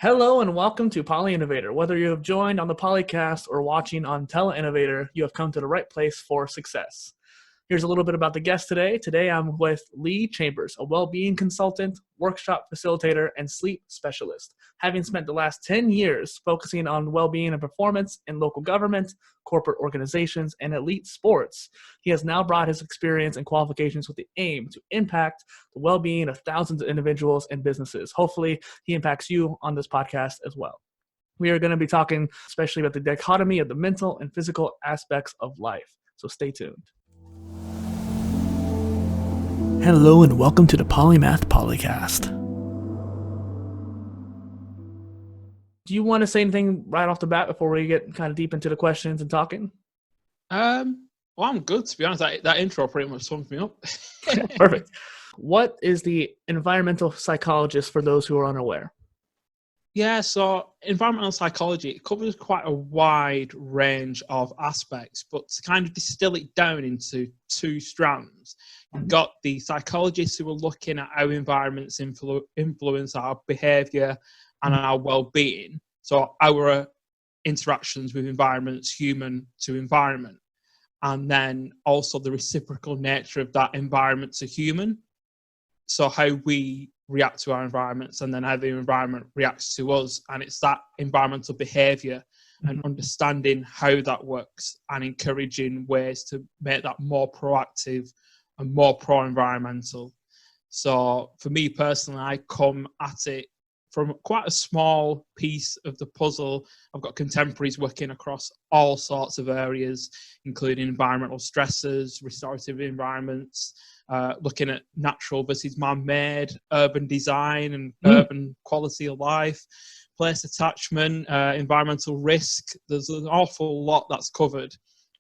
Hello and welcome to PolyInnovator. Whether you have joined on the PolyCast or watching on Innovator, you have come to the right place for success. Here's a little bit about the guest today. Today I'm with Lee Chambers, a well-being consultant, workshop facilitator, and sleep specialist. Having spent the last 10 years focusing on well-being and performance in local government, corporate organizations, and elite sports, he has now brought his experience and qualifications with the aim to impact the well-being of thousands of individuals and businesses. Hopefully, he impacts you on this podcast as well. We are going to be talking especially about the dichotomy of the mental and physical aspects of life. So stay tuned. Hello and welcome to the PolyMath PolyCast. Do you want to say anything right off the bat before we get kind of deep into the questions and talking? Well, I'm good, to be honest. That intro pretty much sums me up. Perfect. What is the environmental psychologist for those who are unaware? Yeah, so environmental psychology, it covers quite a wide range of aspects, but to kind of distill it down into two strands, you've got the psychologists who are looking at how environments influence our behaviour and our well-being, so our interactions with environments, human to environment, and then also the reciprocal nature of that environment to human, so how we react to our environments and then how the environment reacts to us. And it's that environmental behaviour and understanding how that works and encouraging ways to make that more proactive and more pro-environmental. So for me personally, I come at it from quite a small piece of the puzzle. I've got contemporaries working across all sorts of areas, including environmental stresses, restorative environments, looking at natural versus man-made, urban design and urban quality of life, place attachment, environmental risk. There's an awful lot that's covered.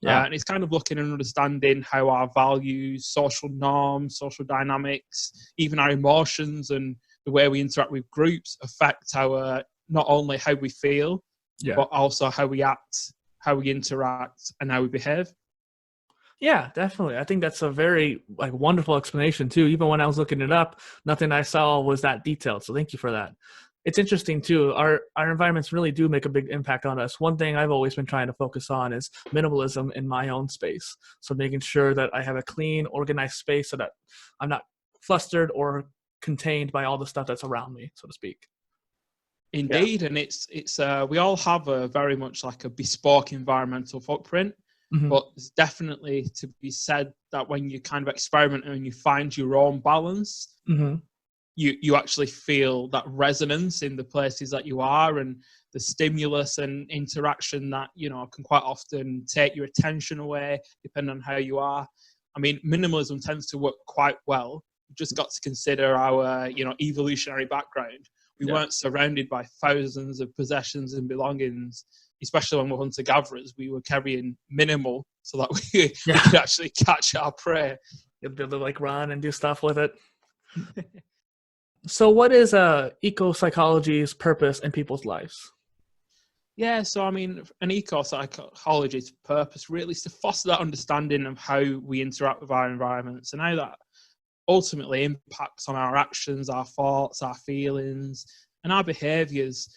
And it's kind of looking and understanding how our values, social norms, social dynamics, even our emotions and the way we interact with groups affect our, not only how we feel, but also how we act, how we interact, and how we behave. Yeah, definitely. I think that's a very wonderful explanation too. Even when I was looking it up, nothing I saw was that detailed. So thank you for that. It's interesting too. Our environments really do make a big impact on us. One thing I've always been trying to focus on is minimalism in my own space. So making sure that I have a clean, organized space so that I'm not flustered or contained by all the stuff that's around me, so to speak. Indeed, and it's we all have a very much like a bespoke environmental footprint. But it's definitely to be said that when you kind of experiment and you find your own balance, you actually feel that resonance in the places that you are, and the stimulus and interaction that, can quite often take your attention away depending on how you are. I mean, minimalism tends to work quite well. You've just got to consider our, evolutionary background. We weren't surrounded by thousands of possessions and belongings. Especially when we're hunter-gatherers, we were carrying minimal so that we could actually catch our prey. You'll be able to run and do stuff with it. So what is ecopsychology's purpose in people's lives? Yeah, so I mean, an ecopsychologist's purpose really is to foster that understanding of how we interact with our environments and how that ultimately impacts on our actions, our thoughts, our feelings, and our behaviours.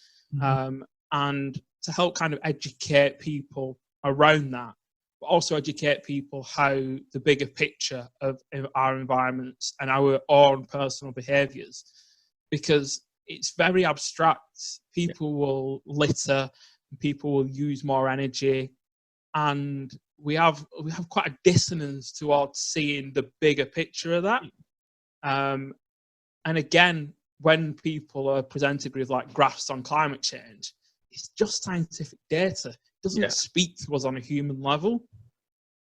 And to help kind of educate people around that, but also educate people how the bigger picture of our environments and our own personal behaviours, because it's very abstract. People will litter, people will use more energy, and we have quite a dissonance towards seeing the bigger picture of that. And again, when people are presented with graphs on climate change, it's just scientific data. It doesn't speak to us on a human level.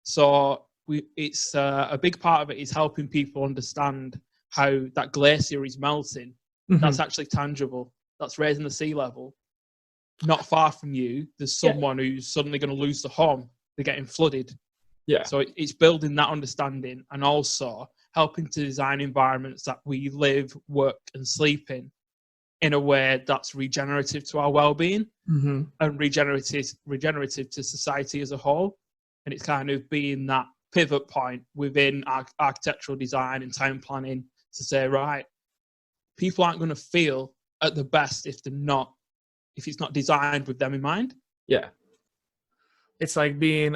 So it's a big part of it is helping people understand how that glacier is melting. That's actually tangible. That's raising the sea level. Not far from you, there's someone who's suddenly going to lose their home. They're getting flooded. So it's building that understanding and also helping to design environments that we live, work, and sleep in a way that's regenerative to our well-being and regenerative to society as a whole. And it's kind of being that pivot point within architectural design and town planning to say, right, people aren't going to feel at the best if they're not if it's not designed with them in mind. Yeah. It's like being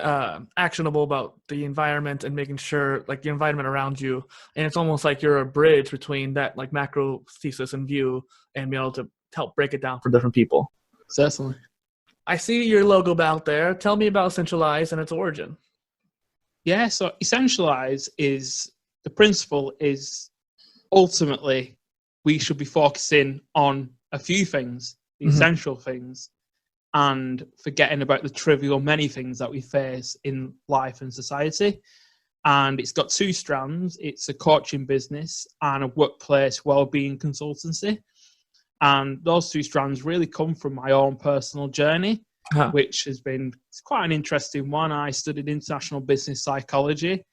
actionable about the environment and making sure like the environment around you. And it's almost like you're a bridge between that like macro thesis and view and be able to help break it down for different people. Certainly. I see your logo out there. Tell me about Essentialise and its origin. Yeah, so Essentialise is, the principle is ultimately we should be focusing on a few things, the essential things, and forgetting about the trivial many things that we face in life and society. And it's got two strands. It's a coaching business and a workplace wellbeing consultancy. And those two strands really come from my own personal journey, which has been quite an interesting one. I studied international business psychology.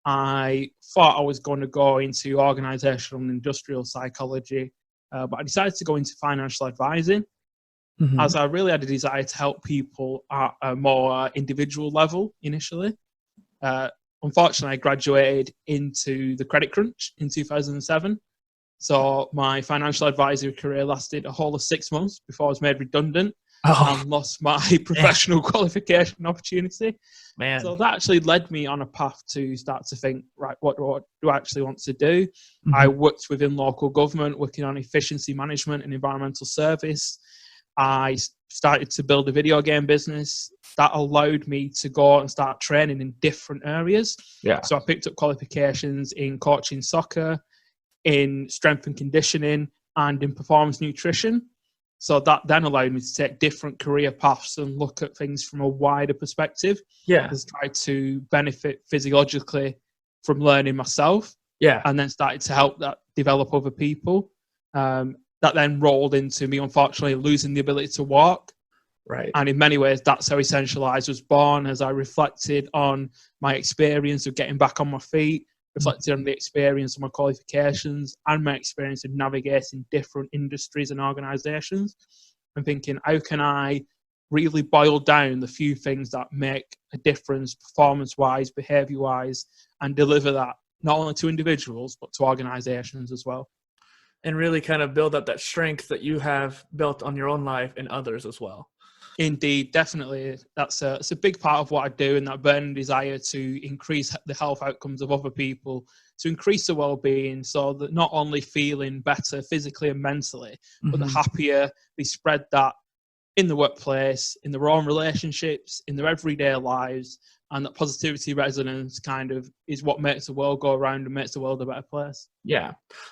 I thought I was going to go into organizational and industrial psychology, but I decided to go into financial advising, as I really had a desire to help people at a more individual level initially. Unfortunately, I graduated into the credit crunch in 2007. So my financial advisory career lasted a whole of 6 months before I was made redundant and lost my professional qualification opportunity. So that actually led me on a path to start to think, right, what do I actually want to do? I worked within local government, working on efficiency management and environmental service. I started to build a video game business that allowed me to go and start training in different areas. So I picked up qualifications in coaching soccer, in strength and conditioning, and in performance nutrition. So that then allowed me to take different career paths and look at things from a wider perspective. As try to benefit physiologically from learning myself. And then started to help that develop other people. That then rolled into me, unfortunately, losing the ability to walk. And in many ways, that's how Essentialise was born, as I reflected on my experience of getting back on my feet, reflected on the experience of my qualifications and my experience of navigating different industries and organizations, and thinking, how can I really boil down the few things that make a difference performance-wise, behavior-wise, and deliver that not only to individuals, but to organizations as well. And really kind of build up that strength that you have built on your own life and others as well. Indeed, definitely. It's a big part of what I do, and that burning desire to increase the health outcomes of other people, to increase the well-being, so that not only feeling better physically and mentally, but the happier they spread that in the workplace, in their own relationships, in their everyday lives, and that positivity resonance kind of is what makes the world go around and makes the world a better place.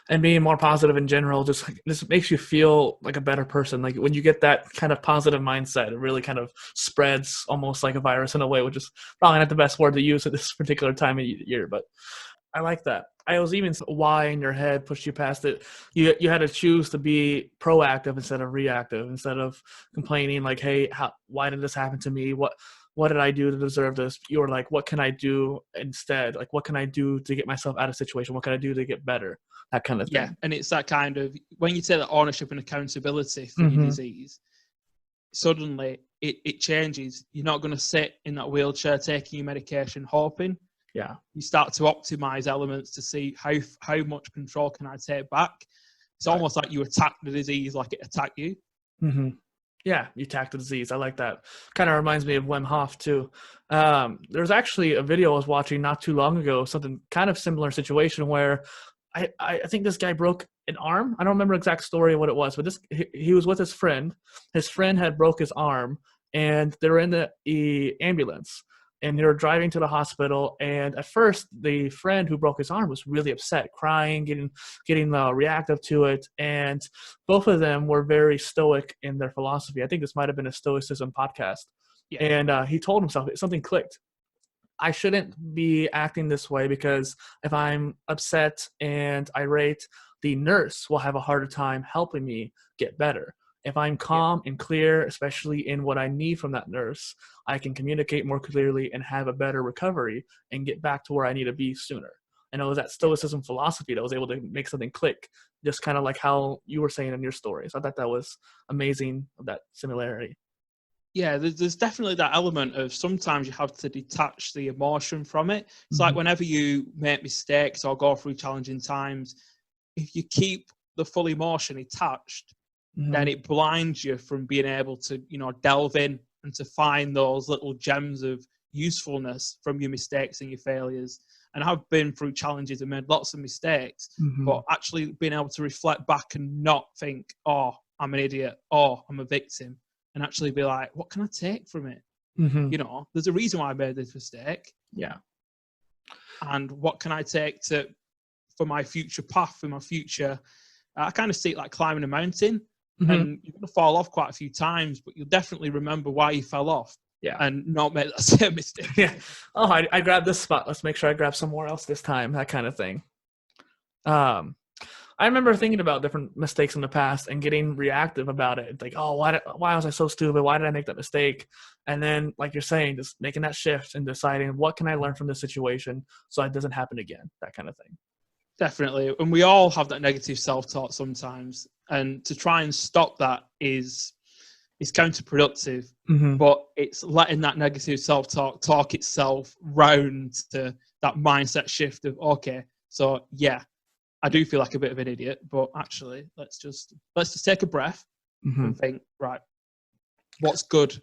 And being more positive in general just makes you feel like a better person. Like when you get that kind of positive mindset, it really kind of spreads almost like a virus in a way, which is probably not the best word to use at this particular time of year, but I like that. I was even why in your head pushed you past it. You had to choose to be proactive instead of reactive, instead of complaining like, hey, why did this happen to me? What did I do to deserve this? You were like, what can I do instead? Like, what can I do to get myself out of a situation? What can I do to get better? That kind of thing. Yeah, and it's that kind of, when you take that ownership and accountability for your disease, suddenly it changes. You're not going to sit in that wheelchair taking your medication hoping. You start to optimize elements to see how much control can I take back. It's almost like you attack the disease like it attacked you. Yeah, you attack the disease. I like that. Kind of reminds me of Wim Hof too. There's actually a video I was watching not too long ago, something kind of similar situation where I think this guy broke an arm. I don't remember the exact story of what it was, but he was with his friend. His friend had broke his arm, and they were in the ambulance. And they were driving to the hospital, and at first, the friend who broke his arm was really upset, crying, getting reactive to it. And both of them were very stoic in their philosophy. I think this might have been a Stoicism podcast. And he told himself, something clicked. I shouldn't be acting this way, because if I'm upset and irate, the nurse will have a harder time helping me get better. If I'm calm and clear, especially in what I need from that nurse, I can communicate more clearly and have a better recovery and get back to where I need to be sooner. And it was that Stoicism philosophy that was able to make something click, just kind of like how you were saying in your story. So I thought that was amazing, that similarity. Yeah, there's definitely that element of sometimes you have to detach the emotion from it. It's like whenever you make mistakes or go through challenging times, if you keep the full emotion attached, then it blinds you from being able to, delve in and to find those little gems of usefulness from your mistakes and your failures. And I've been through challenges and made lots of mistakes, but actually being able to reflect back and not think, oh, I'm an idiot, oh, I'm a victim, and actually be like, what can I take from it? There's a reason why I made this mistake. Yeah. And what can I take for my future path, for my future? I kind of see it like climbing a mountain, and you're going to fall off quite a few times, but you'll definitely remember why you fell off. Yeah. And not make that same mistake. Yeah. Oh, I grabbed this spot. Let's make sure I grab somewhere else this time. That kind of thing. I remember thinking about different mistakes in the past and getting reactive about it. It's like, oh, why was I so stupid? Why did I make that mistake? And then, like you're saying, just making that shift and deciding what can I learn from this situation so it doesn't happen again. That kind of thing. Definitely. And we all have that negative self-talk sometimes. And to try and stop that is counterproductive, but it's letting that negative self-talk talk itself round to that mindset shift of, okay, so yeah, I do feel like a bit of an idiot, but actually let's just take a breath and think, right, what's good?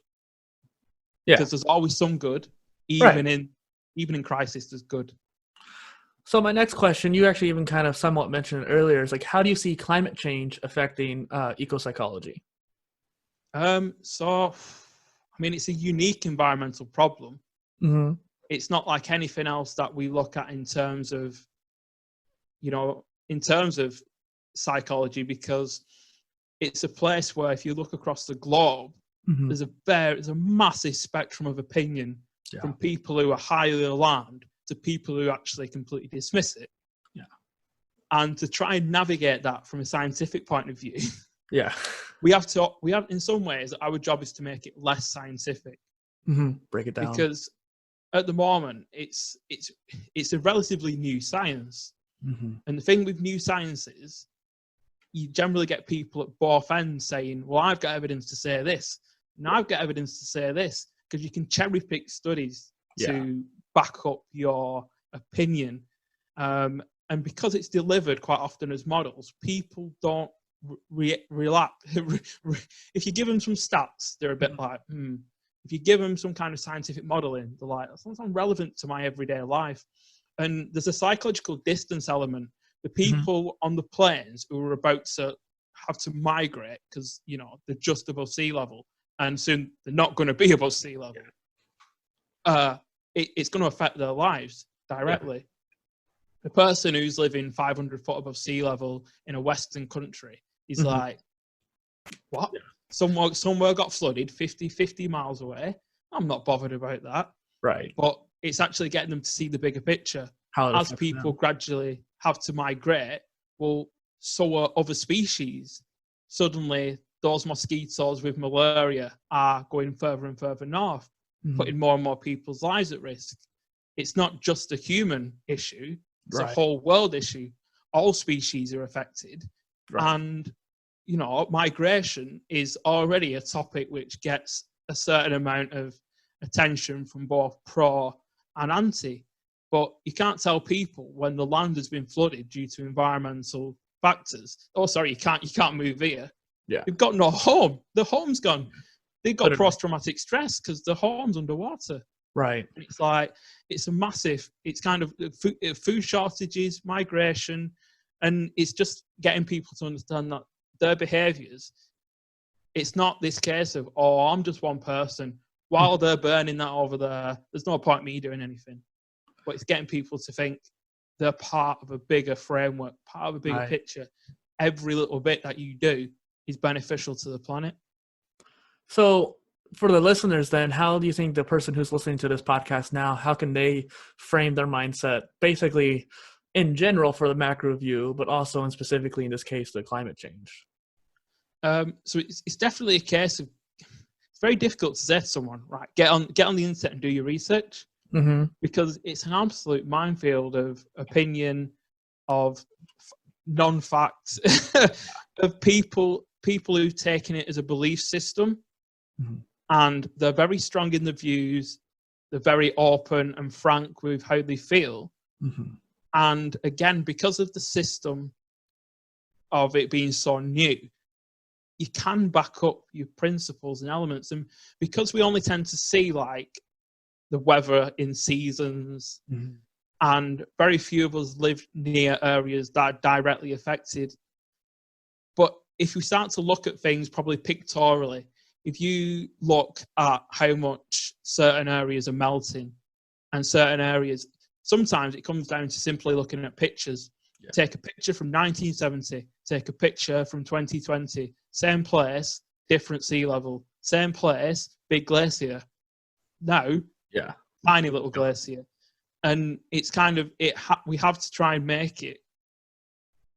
Yeah. Because there's always some good, even in crisis, there's good. So my next question, you actually even kind of somewhat mentioned it earlier, is like, how do you see climate change affecting ecopsychology? It's a unique environmental problem. It's not like anything else that we look at in terms of psychology, because it's a place where if you look across the globe, there's a massive spectrum of opinion from people who are highly alarmed to people who actually completely dismiss it. Yeah. And to try and navigate that from a scientific point of view, we have in some ways, our job is to make it less scientific. Break it down. Because at the moment, it's a relatively new science. And the thing with new science is you generally get people at both ends saying, well, I've got evidence to say this, and I've got evidence to say this, because you can cherry pick studies to back up your opinion. And because it's delivered quite often as models, people don't relax. If you give them some stats, they're a bit like, If you give them some kind of scientific modeling, they're like, that's not relevant to my everyday life. And there's a psychological distance element. The people on the planes who are about to have to migrate because, they're just above sea level, and soon they're not going to be above sea level. It's going to affect their lives directly. The person who's living 500 foot above sea level in a Western country is like, what? Somewhere got flooded 50 miles away. I'm not bothered about that. Right. But it's actually getting them to see the bigger picture. As people gradually have to migrate, well, so are other species. Suddenly, those mosquitoes with malaria are going further and further north, putting more and more people's lives at risk. It's not just a human issue. It's a whole world issue. All species are affected. And, migration is already a topic which gets a certain amount of attention from both pro and anti. But you can't tell people when the land has been flooded due to environmental factors. Oh, sorry, you can't move here. Yeah. You've got no home. The home's gone. They've got post-traumatic stress because the home's underwater. Right. And it's like, it's kind of food shortages, migration, and it's just getting people to understand that their behaviours, it's not this case of, oh, I'm just one person. While they're burning that over there, there's no point me doing anything. But it's getting people to think they're part of a bigger framework, part of a bigger picture. Every little bit that you do is beneficial to the planet. So for the listeners then, how do you think the person who's listening to this podcast now, how can they frame their mindset basically in general for the macro view, but also and specifically in this case, the climate change? So it's definitely a case of, it's very difficult to say to someone, right, get on the internet and do your research, because it's an absolute minefield of opinion, of non-facts, of people who've taken it as a belief system, and they're very strong in the views, they're very open and frank with how they feel. And again, because of the system of it being so new, you can back up your principles and elements. And because we only tend to see like the weather in seasons, and very few of us live near areas that are directly affected. But if we start to look at things probably pictorially, if you look at how much certain areas are melting and certain areas, sometimes it comes down to simply looking at pictures. Yeah. Take a picture from 1970, take a picture from 2020, same place, different sea level, same place, big glacier. Now, tiny little glacier. And it's kind of, we have to try and make it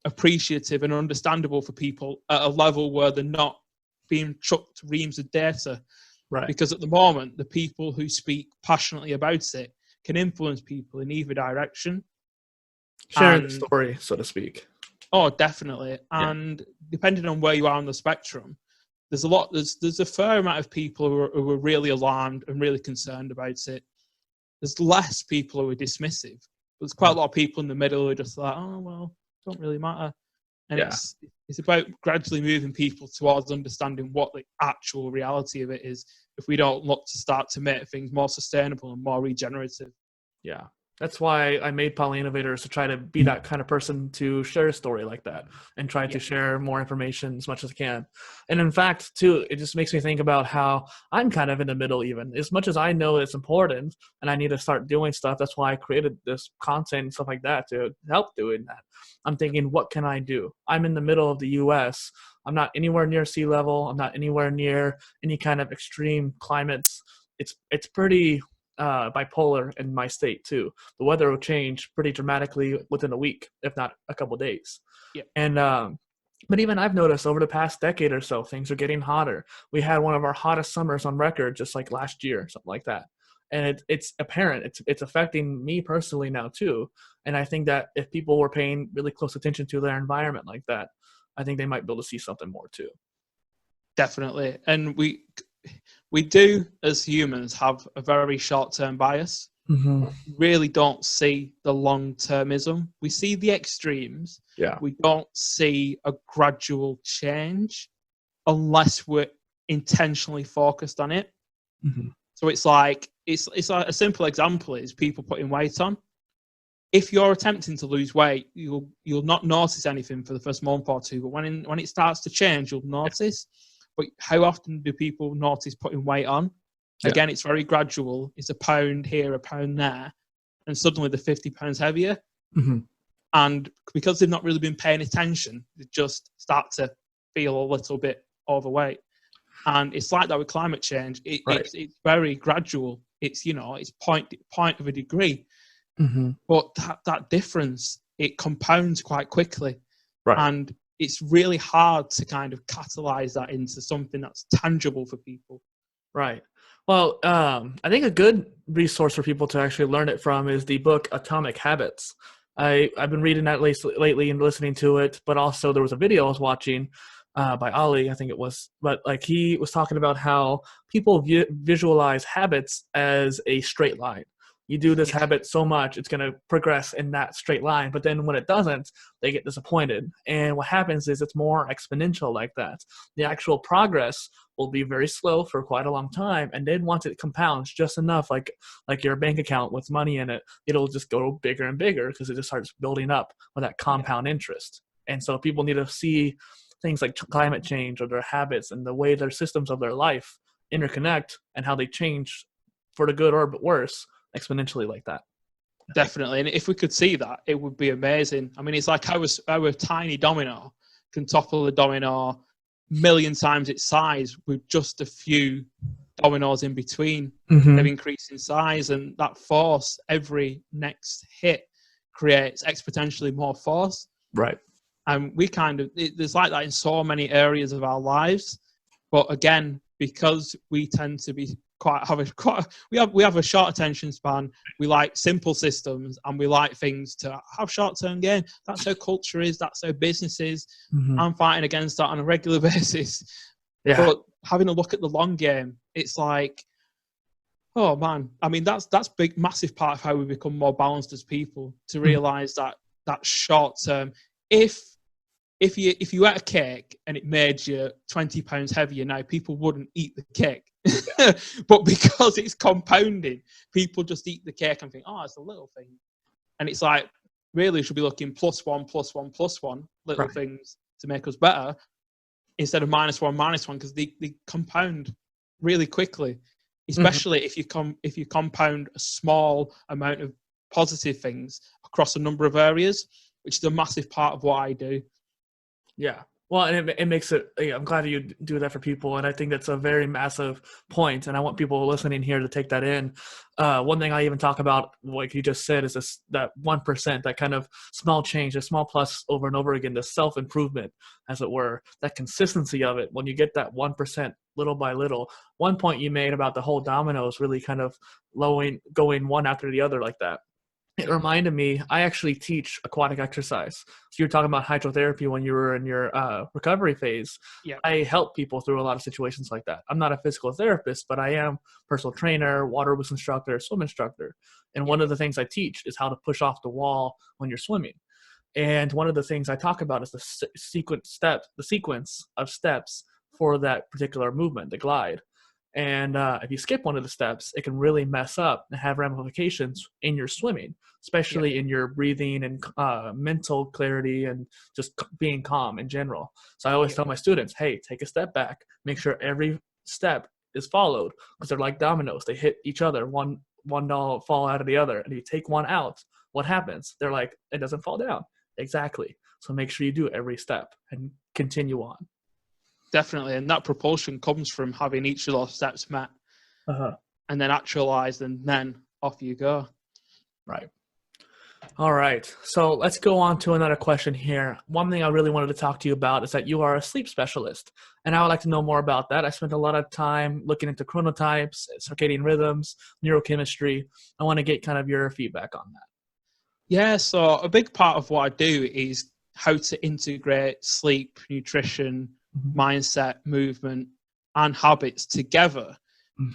appreciative and understandable for people at a level where they're not being chucked reams of data. Right. Because at the moment, the people who speak passionately about it can influence people in either direction. Share the story, so to speak. Oh, definitely. And depending on where you are on the spectrum, there's a fair amount of people who are really alarmed and really concerned about it. There's less people who are dismissive. But there's quite a lot of people in the middle who are just like, oh, well, it don't really matter. And it's about gradually moving people towards understanding what the actual reality of it is if we don't look to start to make things more sustainable and more regenerative. Yeah. That's why I made PolyInnovator, to try to be that kind of person to share a story like that and try to share more information as much as I can. And in fact, too, it just makes me think about how I'm kind of in the middle even. As much as I know it's important and I need to start doing stuff, that's why I created this content and stuff like that to help doing that. I'm thinking, what can I do? I'm in the middle of the U.S. I'm not anywhere near sea level. I'm not anywhere near any kind of extreme climates. It's pretty bipolar in my state too. The weather will change pretty dramatically within a week, if not a couple of days. Yeah. And but even I've noticed over the past decade or so, things are getting hotter. We had one of our hottest summers on record just like last year, something like that. And it's apparent. It's affecting me personally now too. And I think that if people were paying really close attention to their environment like that, I think they might be able to see something more too. Definitely. And we do, as humans, have a very short-term bias. We really don't see the long-termism. We see the extremes. Yeah. We don't see a gradual change unless we're intentionally focused on it. So it's like a simple example is people putting weight on. If you're attempting to lose weight, you'll not notice anything for the first month or two, but when it starts to change, you'll notice. But how often do people notice putting weight on? Yeah. Again, it's very gradual. It's a pound here, a pound there. And suddenly they're 50 pounds heavier. And because they've not really been paying attention, they just start to feel a little bit overweight. And it's like that with climate change. It's very gradual. It's, it's point of a degree. But that difference, it compounds quite quickly. Right. And it's really hard to kind of catalyze that into something that's tangible for people. Right. Well, I think a good resource for people to actually learn it from is the book Atomic Habits. I've been reading that lately and listening to it, but also there was a video I was watching by Ali, I think it was. But like he was talking about how people visualize habits as a straight line. You do this habit so much, it's going to progress in that straight line. But then when it doesn't, they get disappointed. And what happens is it's more exponential like that. The actual progress will be very slow for quite a long time. And then once it compounds just enough, like your bank account with money in it, it'll just go bigger and bigger because it just starts building up with that compound interest. And so people need to see things like climate change or their habits and the way their systems of their life interconnect and how they change for the good or worse exponentially like that. Definitely. And if we could see that, it would be amazing. I mean, it's like our tiny domino can topple the domino a million times its size with just a few dominoes in between of increasing size. And that force, every next hit creates exponentially more force. Right. And there's like that in so many areas of our lives. But again, because we tend to be we have a short attention span. We like simple systems and we like things to have short-term gain. That's how culture is. That's how business is. I'm fighting against that on a regular basis. Yeah. But having a look at the long game, it's like, oh man. I mean, that's big, massive part of how we become more balanced as people, to realize that short term, if if you ate a cake and it made you 20 pounds heavier, now people wouldn't eat the cake. But because it's compounding, people just eat the cake and think, oh, it's a little thing. And it's like, really, we should be looking plus one, little things to make us better, instead of -1, because they compound really quickly, especially if you compound a small amount of positive things across a number of areas, which is a massive part of what I do. Yeah. Well, and it makes it, I'm glad you do that for people. And I think that's a very massive point. And I want people listening here to take that in. One thing I even talk about, like you just said, is that 1%, that kind of small change, a small plus over and over again, the self-improvement, as it were, that consistency of it. When you get that 1% little by little, one point you made about the whole dominoes really kind of going one after the other like that. It reminded me, I actually teach aquatic exercise. So you're talking about hydrotherapy when you were in your recovery phase. Yeah. I help people through a lot of situations like that. I'm not a physical therapist, but I am personal trainer, water boost instructor, swim instructor. And one of the things I teach is how to push off the wall when you're swimming. And one of the things I talk about is the sequence of steps for that particular movement, the glide. And if you skip one of the steps, it can really mess up and have ramifications in your swimming, especially in your breathing and mental clarity and just being calm in general. So I always tell my students, hey, take a step back, make sure every step is followed, because they're like dominoes. They hit each other, one will fall out of the other, and you take one out, what happens? They're like, it doesn't fall down. Exactly. So make sure you do every step and continue on. Definitely. And that propulsion comes from having each of those steps met and then actualized, and then off you go. Right. All right. So let's go on to another question here. One thing I really wanted to talk to you about is that you are a sleep specialist, and I would like to know more about that. I spent a lot of time looking into chronotypes, circadian rhythms, neurochemistry. I want to get kind of your feedback on that. Yeah. So a big part of what I do is how to integrate sleep, nutrition, mindset, movement, and habits together,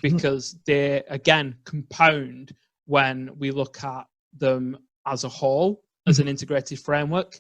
because they, again, compound when we look at them as a whole, as an integrated framework.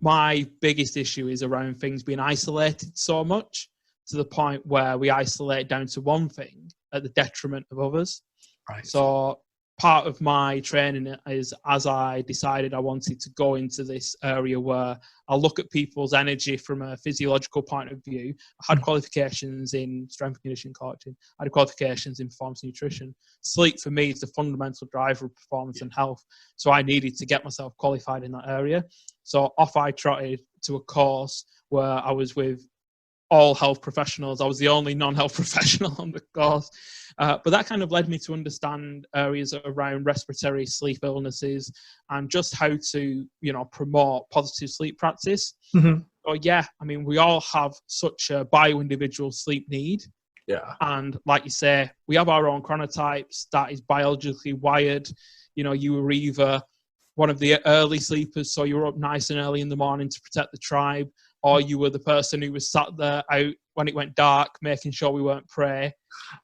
My biggest issue is around things being isolated so much to the point where we isolate down to one thing at the detriment of others. Right. So part of my training is, as I decided I wanted to go into this area where I look at people's energy from a physiological point of view. I had qualifications in strength and conditioning coaching. I had qualifications in performance nutrition. Sleep for me is the fundamental driver of performance and health. So I needed to get myself qualified in that area. So off I trotted to a course where I was with all health professionals. I was the only non-health professional on the course. But that kind of led me to understand areas around respiratory sleep illnesses and just how to, promote positive sleep practice. So yeah, I mean, we all have such a bio-individual sleep need. Yeah. And like you say, we have our own chronotypes that is biologically wired. You were either one of the early sleepers, so you were up nice and early in the morning to protect the tribe, or you were the person who was sat there out when it went dark, making sure we weren't prey,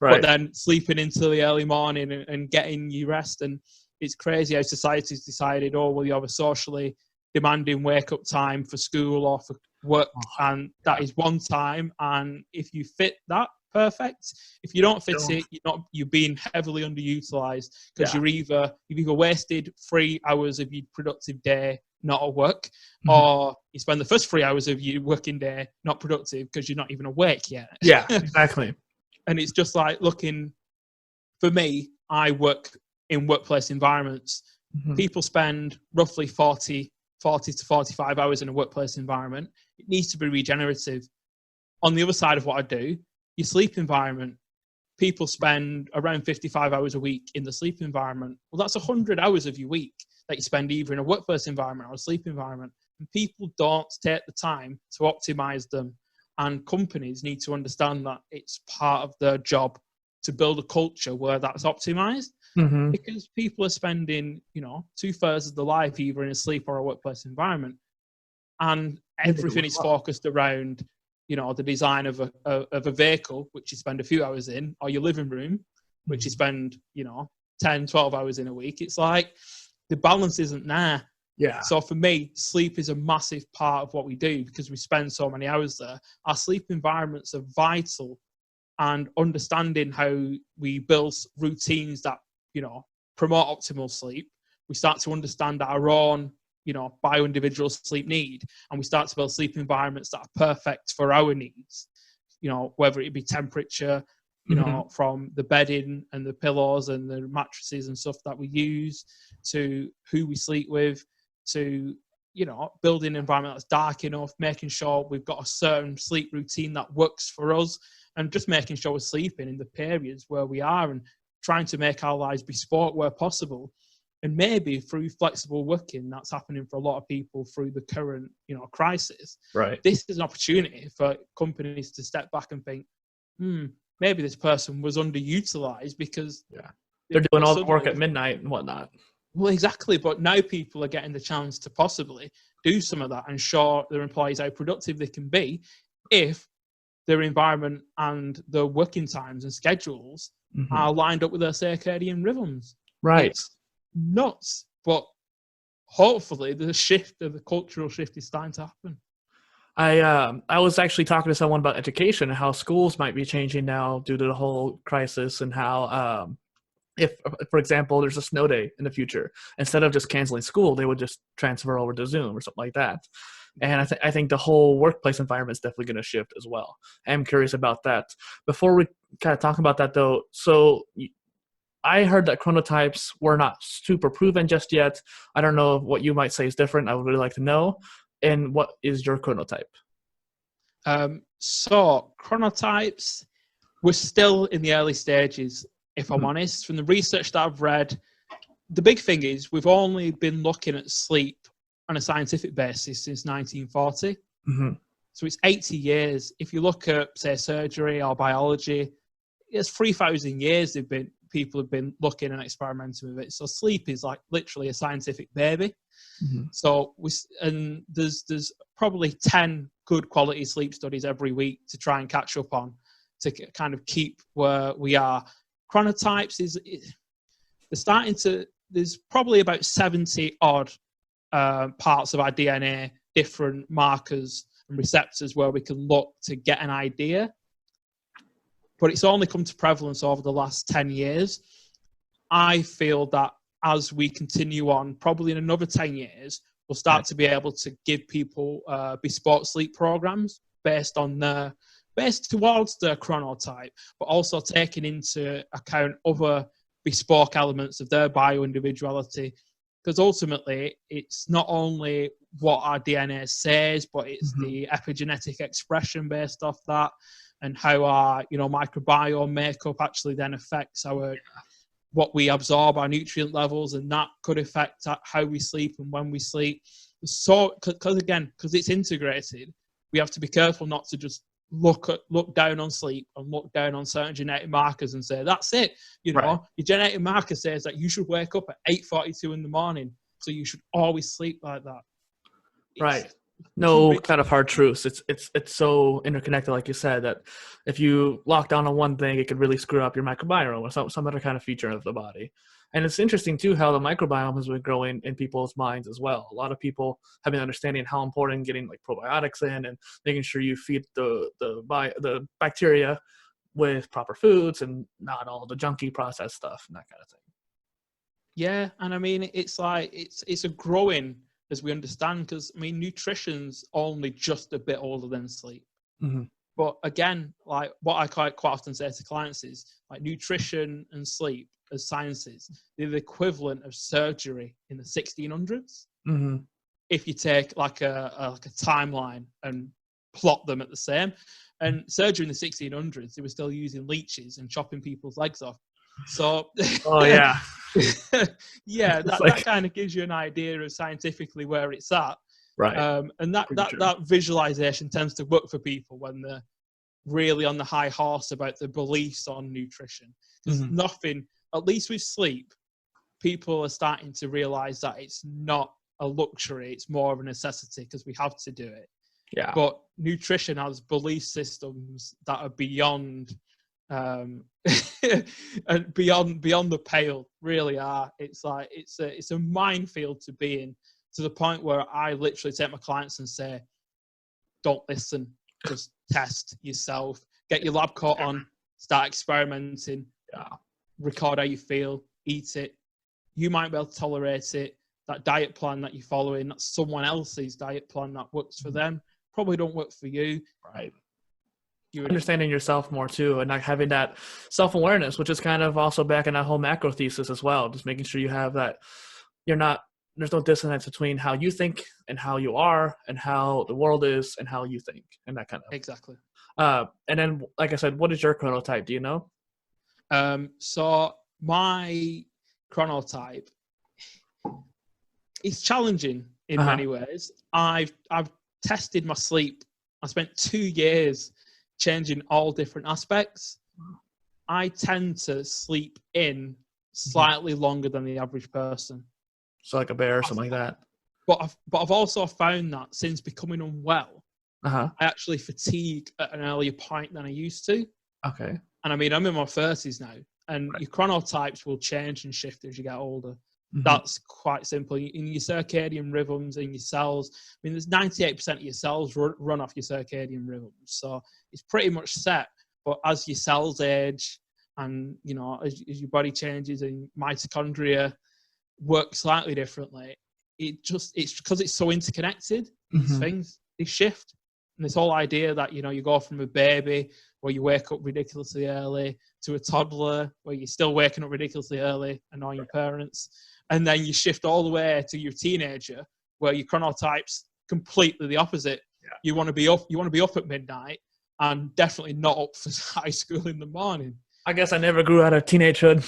but then sleeping into the early morning and getting you rest. And it's crazy how society's decided, well, you have a socially demanding wake-up time for school or for work, and that is one time. And if you fit that, perfect. If you don't fit it, you're being heavily underutilized, because you've either wasted 3 hours of your productive day not at work, or you spend the first 3 hours of your working day not productive because you're not even awake yet. Yeah, exactly. And it's just like for me, I work in workplace environments. People spend roughly 40 to 45 hours in a workplace environment. It needs to be regenerative. On the other side of what I do, your sleep environment, people spend around 55 hours a week in the sleep environment. Well, that's 100 hours of your week that you spend either in a workplace environment or a sleep environment. And people don't take the time to optimize them. And companies need to understand that it's part of their job to build a culture where that's optimized, because people are spending, 2/3 of their life either in a sleep or a workplace environment. And everything is focused around, the design of a vehicle, which you spend a few hours in, or your living room, which you spend, 10, 12 hours in a week. It's like the balance isn't there. Yeah. So for me, sleep is a massive part of what we do because we spend so many hours there. Our sleep environments are vital, and understanding how we build routines that, promote optimal sleep, we start to understand our own, bio-individual sleep need, and we start to build sleep environments that are perfect for our needs, whether it be temperature, from the bedding and the pillows and the mattresses and stuff that we use, to who we sleep with, to, building an environment that's dark enough, making sure we've got a certain sleep routine that works for us, and just making sure we're sleeping in the periods where we are, and trying to make our lives bespoke where possible. And maybe through flexible working, that's happening for a lot of people through the current, crisis. Right. This is an opportunity for companies to step back and think, maybe this person was underutilized because they're doing all the work at midnight and whatnot. Well, exactly. But now people are getting the chance to possibly do some of that and show their employees how productive they can be if their environment and their working times and schedules are lined up with their circadian rhythms. Right. It's nuts, but hopefully the cultural shift is starting to happen. I was actually talking to someone about education and how schools might be changing now due to the whole crisis, and how if, for example, there's a snow day in the future, instead of just canceling school, they would just transfer over to Zoom or something like that. And I think the whole workplace environment is definitely going to shift as well. I'm curious about that. Before we kind of talk about that, though, so I heard that chronotypes were not super proven just yet. I don't know what you might say is different. I would really like to know. And what is your chronotype? So chronotypes, we're still in the early stages, if I'm honest. From the research that I've read, the big thing is we've only been looking at sleep on a scientific basis since 1940. So it's 80 years. If you look at, say, surgery or biology, it's 3,000 years people have been looking and experimenting with it. So sleep is like literally a scientific baby. So there's probably 10 good quality sleep studies every week to try and catch up on, to kind of keep where we are. Chronotypes there's probably about 70 odd parts of our DNA, different markers and receptors where we can look to get an idea. But it's only come to prevalence over the last 10 years. I feel that as we continue on, probably in another 10 years, we'll start to be able to give people bespoke sleep programs based towards their chronotype, but also taking into account other bespoke elements of their bio-individuality. Because ultimately, it's not only what our DNA says, but it's the epigenetic expression based off that, and how our microbiome makeup actually then affects what we absorb, our nutrient levels, and that could affect how we sleep and when we sleep. So, because it's integrated, we have to be careful not to just look down on sleep and look down on certain genetic markers and say, that's it. Your genetic marker says that you should wake up at 8:42 in the morning, so you should always sleep like that. Right. No kind of hard truths. It's so interconnected, like you said, that if you lock down on one thing, it could really screw up your microbiome or some other kind of feature of the body. And it's interesting too how the microbiome has been growing in people's minds as well. A lot of people have been understanding how important getting like probiotics in and making sure you feed the bacteria with proper foods and not all the junky processed stuff and that kind of thing. Yeah, and I mean it's like it's a growing, as we understand, because I mean nutrition's only just a bit older than sleep. But again, like what I quite often say to clients is like nutrition and sleep as sciences, they're the equivalent of surgery in the 1600s. If you take like a timeline and plot them at the same. And surgery in the 1600s, they were still using leeches and chopping people's legs off. So, yeah, that kind of gives you an idea of scientifically where it's at, right? And that visualization tends to work for people when they're really on the high horse about their beliefs on nutrition. There's nothing, at least with sleep, people are starting to realize that it's not a luxury; it's more of a necessity because we have to do it. Yeah. But nutrition has belief systems that are beyond. And beyond the pale, really are. It's like it's a minefield to be in. to the point where I literally take my clients and say, don't listen, just test yourself, get your lab coat on, start experimenting, record how you feel, eat it. You might be able to tolerate it. That diet plan that you're following, that's someone else's diet plan that works for them, probably don't work for you. Right. You're understanding yourself more too, and not having that self-awareness, which is kind of also back in that whole macro thesis as well. Just making sure you have that, there's no dissonance between how you think and how you are and how the world is and how you think, and that kind of. Exactly. And then, like I said, what is your chronotype? Do you know? So my chronotype is challenging in many ways. I've tested my sleep. I spent 2 years changing all different aspects. I tend to sleep in slightly longer than the average person. So like a bear or something like that. But I've also found that since becoming unwell, I actually fatigue at an earlier point than I used to. Okay. And I mean, I'm in my 30s now, and your chronotypes will change and shift as you get older. That's quite simple. In your circadian rhythms, in your cells, I mean, there's 98% of your cells run off your circadian rhythms. So it's pretty much set. But as your cells age and, as your body changes and mitochondria work slightly differently, it's because it's so interconnected, these things, they shift. And this whole idea that, you go from a baby where you wake up ridiculously early to a toddler where you're still waking up ridiculously early, annoying your parents. And then you shift all the way to your teenager where your chronotype's completely the opposite. Yeah. You want to be up at midnight and definitely not up for high school in the morning. I guess I never grew out of teenagehood.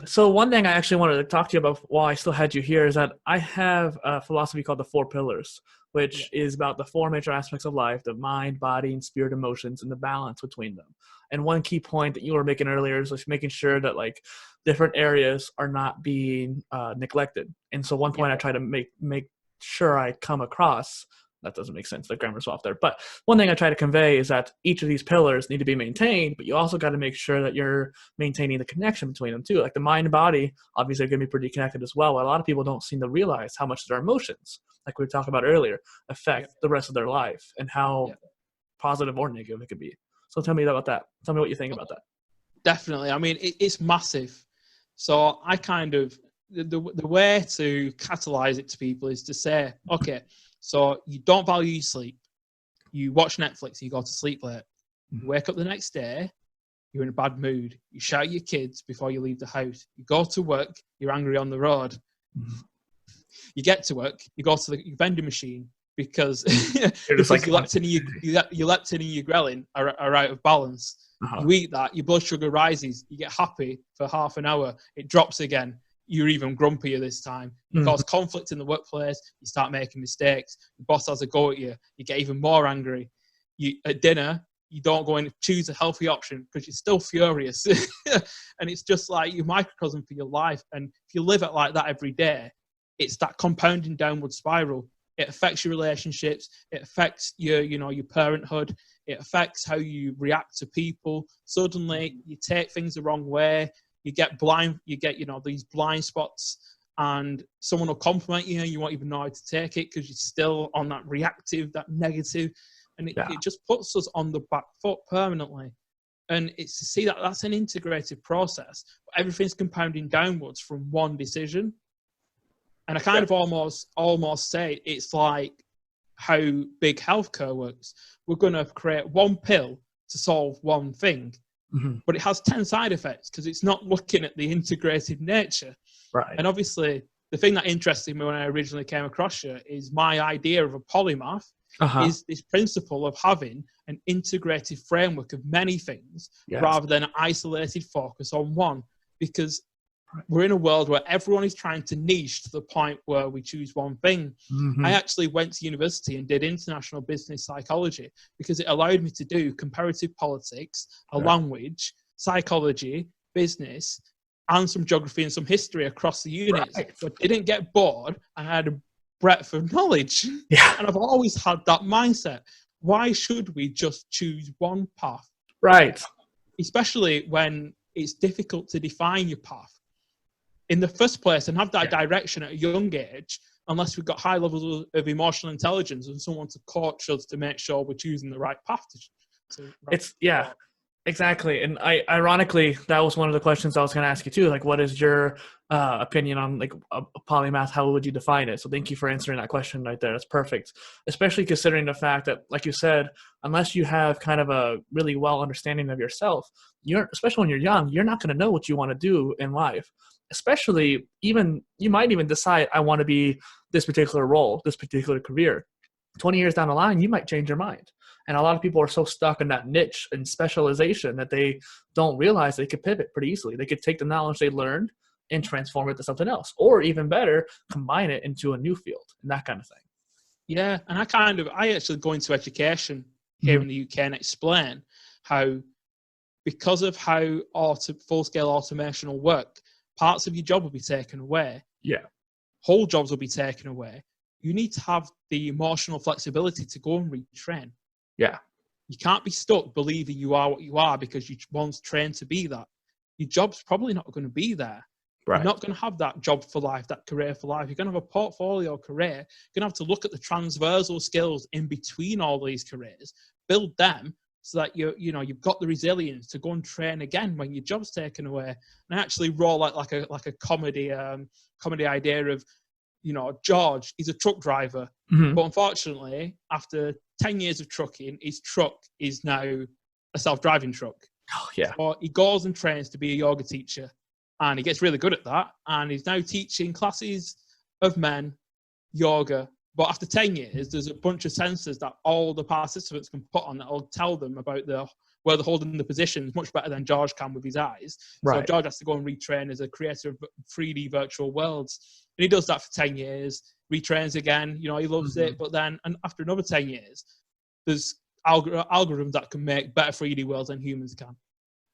So one thing I actually wanted to talk to you about while I still had you here is that I have a philosophy called the 4 pillars, which is about the 4 major aspects of life: the mind, body, and spirit emotions, and the balance between them. And one key point that you were making earlier is just making sure that different areas are not being neglected. And so one point I try to make sure I come across, that doesn't make sense, the grammar's off there, but one thing I try to convey is that each of these pillars need to be maintained, but you also got to make sure that you're maintaining the connection between them too. Like the mind and body, obviously, are going to be pretty connected as well. But a lot of people don't seem to realize how much their emotions, like we were talking about earlier, affect the rest of their life and how positive or negative it could be. So tell me about that. Tell me what you think about that. Definitely. I mean, it's massive. So I kind of, the way to catalyze it to people is to say, okay, so you don't value your sleep. You watch Netflix, you go to sleep late. You wake up the next day, you're in a bad mood. You shout at your kids before you leave the house. You go to work, you're angry on the road. You get to work, you go to the vending machine because, your leptin and your ghrelin are out of balance. You eat that, your blood sugar rises, you get happy for half an hour, it drops again. You're even grumpier this time. You cause conflict in the workplace. You start making mistakes. Your boss has a go at you. You get even more angry. At dinner, you don't go and choose a healthy option because you're still furious. And it's just like your microcosm for your life. And if you live it like that every day, it's that compounding downward spiral. It affects your relationships. It affects your parenthood. It affects how you react to people. Suddenly, you take things the wrong way. You get blind. You get these blind spots, and someone will compliment you, and you won't even know how to take it because you're still on that reactive, that negative, and it just puts us on the back foot permanently. And it's to see that that's an integrated process. Everything's compounding downwards from one decision. And I kind of almost say it's like how big healthcare works. We're going to create one pill to solve one thing, but it has 10 side effects because it's not looking at the integrated nature. Right. And obviously, the thing that interested me when I originally came across you is my idea of a polymath is this principle of having an integrated framework of many things rather than an isolated focus on one. Because we're in a world where everyone is trying to niche to the point where we choose one thing. I actually went to university and did international business psychology because it allowed me to do comparative politics, a language, psychology, business, and some geography and some history across the units. So I didn't get bored and I had a breadth of knowledge. And I've always had that mindset. Why should we just choose one path? Right. Especially when it's difficult to define your path. in the first place and have that direction at a young age, unless we've got high levels of emotional intelligence and someone to coach us to make sure we're choosing the right path. Exactly. And ironically, that was one of the questions I was going to ask you too. Like, what is your opinion on like a polymath? How would you define it? So thank you for answering that question right there. That's perfect. Especially considering the fact that, like you said, unless you have kind of a really well understanding of yourself, especially when you're young, you're not going to know what you want to do in life. Especially you might even decide, I want to be this particular role, this particular career. 20 years down the line, you might change your mind. And a lot of people are so stuck in that niche and specialization that they don't realize they could pivot pretty easily. They could take the knowledge they learned and transform it to something else, or even better, combine it into a new field and that kind of thing. Yeah, and I actually go into education here in the UK and explain how, because of how full-scale automation will work, parts of your job will be taken away. Yeah. Whole jobs will be taken away. You need to have the emotional flexibility to go and retrain. Yeah. You can't be stuck believing you are what you are because you once trained to be that. Your job's probably not going to be there. Right. You're not going to have that job for life, that career for life. You're going to have a portfolio career. You're going to have to look at the transversal skills in between all these careers, build them so that you've got the resilience to go and train again when your job's taken away. And I actually roll out like a comedy idea of, George, he's a truck driver, but unfortunately, after 10 years of trucking, his truck is now a self-driving truck. Oh, yeah. So he goes and trains to be a yoga teacher, and he gets really good at that, and he's now teaching classes of men yoga. But after 10 years, there's a bunch of sensors that all the participants can put on that will tell them about where they're holding the positions much better than George can with his eyes. Right. So George has to go and retrain as a creator of 3D virtual worlds. And he does that for 10 years, retrains again, he loves it. But then, and after another 10 years, there's algorithms that can make better 3D worlds than humans can.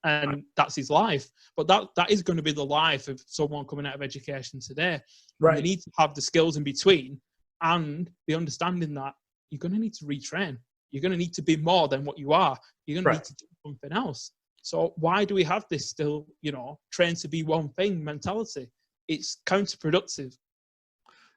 And that's his life. But that is going to be the life of someone coming out of education today. Right. You need to have the skills in between and the understanding that you're going to need to retrain. You're going to need to be more than what you are. You're going to need to do something else. So why do we have this still, train to be one thing mentality? It's counterproductive.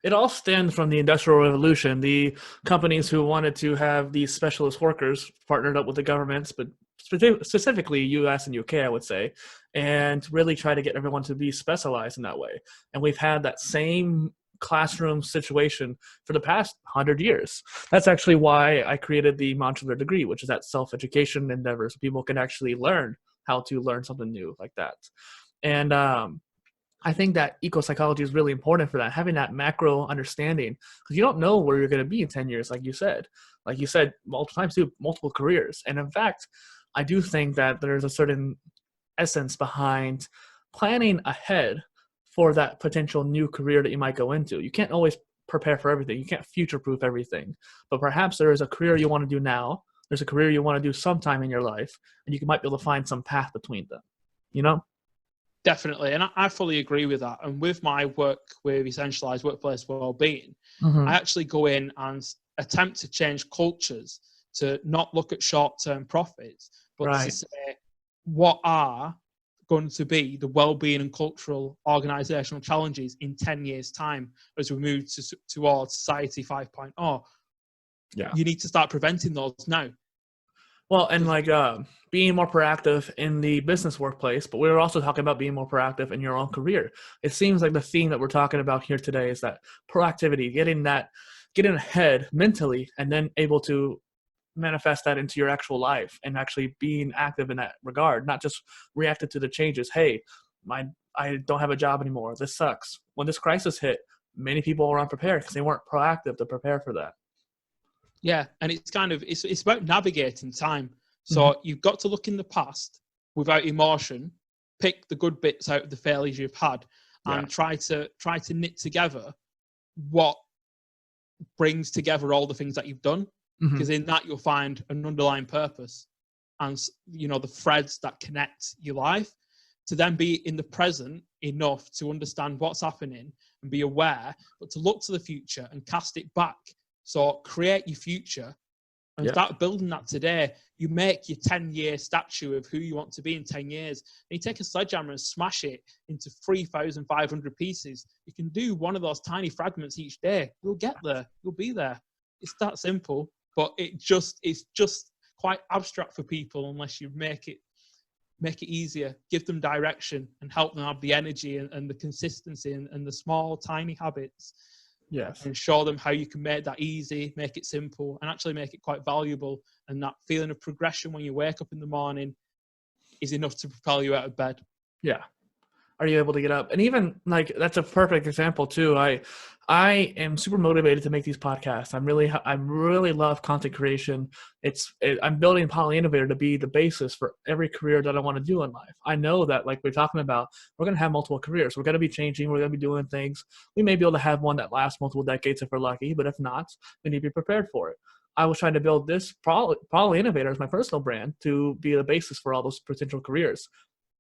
It all stems from the Industrial Revolution. The companies who wanted to have these specialist workers partnered up with the governments, but specifically US and UK, I would say, and really try to get everyone to be specialized in that way. And we've had that same classroom situation for the past 100 years. That's actually why I created the modular degree, which is that self-education endeavor, so people can actually learn how to learn something new like that. And I think that ecopsychology is really important for that, having that macro understanding, because you don't know where you're going to be in 10 years, like you said multiple times too, multiple careers. And in fact, I do think that there's a certain essence behind planning ahead for that potential new career that you might go into. You can't always prepare for everything. You can't future-proof everything. But perhaps there is a career you want to do now. There's a career you want to do sometime in your life, and you might be able to find some path between them, Definitely. And I fully agree with that. And with my work with Essentialise Workplace Wellbeing, I actually go in and attempt to change cultures to not look at short-term profits, but to say what are going to be the well-being and cultural organizational challenges in 10 years' time as we move towards Society 5.0. Yeah. You need to start preventing those now. Well, and being more proactive in the business workplace, but we were also talking about being more proactive in your own career. It seems like the theme that we're talking about here today is that proactivity, getting ahead mentally, and then able to manifest that into your actual life and actually being active in that regard, not just reacting to the changes. Hey, I don't have a job anymore. This sucks. When this crisis hit, many people were unprepared because they weren't proactive to prepare for that. Yeah, and it's about navigating time. So you've got to look in the past without emotion, pick the good bits out of the failures you've had, and try to knit together what brings together all the things that you've done. Because in that you'll find an underlying purpose and the threads that connect your life, to then be in the present enough to understand what's happening and be aware, but to look to the future and cast it back. So create your future And start building that today. You make your 10-year statue of who you want to be in 10 years. And you take a sledgehammer and smash it into 3,500 pieces. You can do one of those tiny fragments each day. You'll get there. You'll be there. It's that simple, but it's just quite abstract for people unless you make it easier, give them direction, and help them have the energy and the consistency and the small, tiny habits. Yes. And show them how you can make that easy, make it simple, and actually make it quite valuable. And that feeling of progression when you wake up in the morning is enough to propel you out of bed. Yeah. Are you able to get up? And even like, that's a perfect example too. I am super motivated to make these podcasts. I really love content creation. I'm building PolyInnovator to be the basis for every career that I want to do in life. I know that, like we're talking about, we're going to have multiple careers. We're going to be changing. We're going to be doing things. We may be able to have one that lasts multiple decades if we're lucky, but if not, we need to be prepared for it. I was trying to build this PolyInnovator as my personal brand to be the basis for all those potential careers.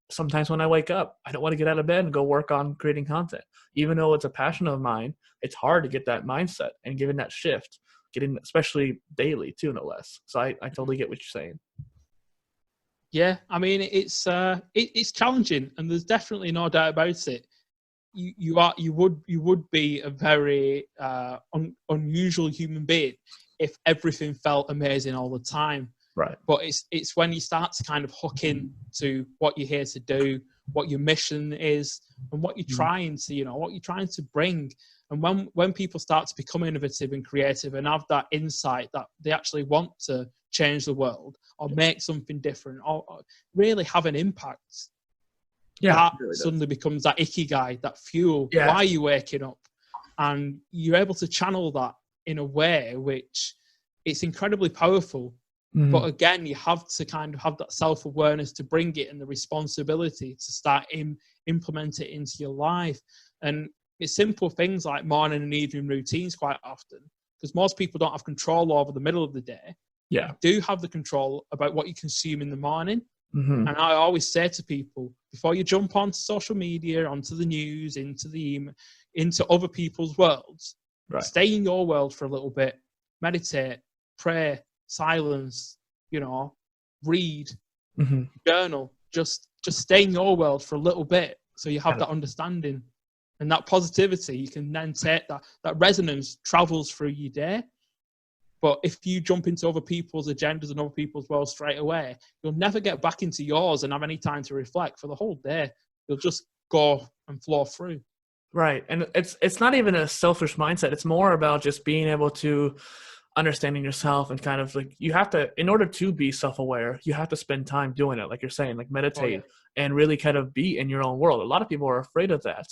Sometimes when I wake up, I don't want to get out of bed and go work on creating content. Even though it's a passion of mine, it's hard to get that mindset and given that shift, especially daily too, no less. So I totally get what you're saying. Yeah, I mean, it's challenging, and there's definitely no doubt about it. You would be a very unusual human being if everything felt amazing all the time. Right. But it's when you start to kind of hook in to what you're here to do, what your mission is, and what you're trying to bring. And when people start to become innovative and creative and have that insight that they actually want to change the world or make something different or really have an impact, that really suddenly becomes that Ikigai, that fuel. Why are you waking up? And you're able to channel that in a way which it's incredibly powerful. But again, you have to kind of have that self-awareness to bring it and the responsibility to start implement it into your life. And it's simple things like morning and evening routines quite often, because most people don't have control over the middle of the day. Yeah. You do have the control about what you consume in the morning. And I always say to people, before you jump onto social media, onto the news, into other people's worlds, stay in your world for a little bit, meditate, pray, silence, read, journal, just stay in your world for a little bit so you have that understanding and that positivity. You can then take that resonance travels through your day. But if you jump into other people's agendas and other people's world straight away, you'll never get back into yours and have any time to reflect for the whole day. You'll just go and flow through. Right. And it's not even a selfish mindset. It's more about just being able to understanding yourself and kind of like, you have to, in order to be self-aware, you have to spend time doing it. Like you're saying, like meditate and really kind of be in your own world. A lot of people are afraid of that.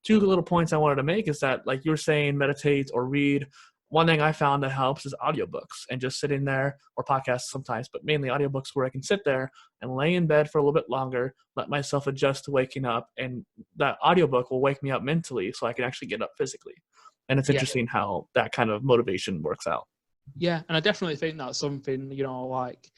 Two little points I wanted to make is that, like you were saying, meditate or read. One thing I found that helps is audiobooks and just sitting there, or podcasts sometimes, but mainly audiobooks where I can sit there and lay in bed for a little bit longer, let myself adjust to waking up, and that audiobook will wake me up mentally so I can actually get up physically. And it's interesting how that kind of motivation works out. Yeah, and I definitely think that's something, like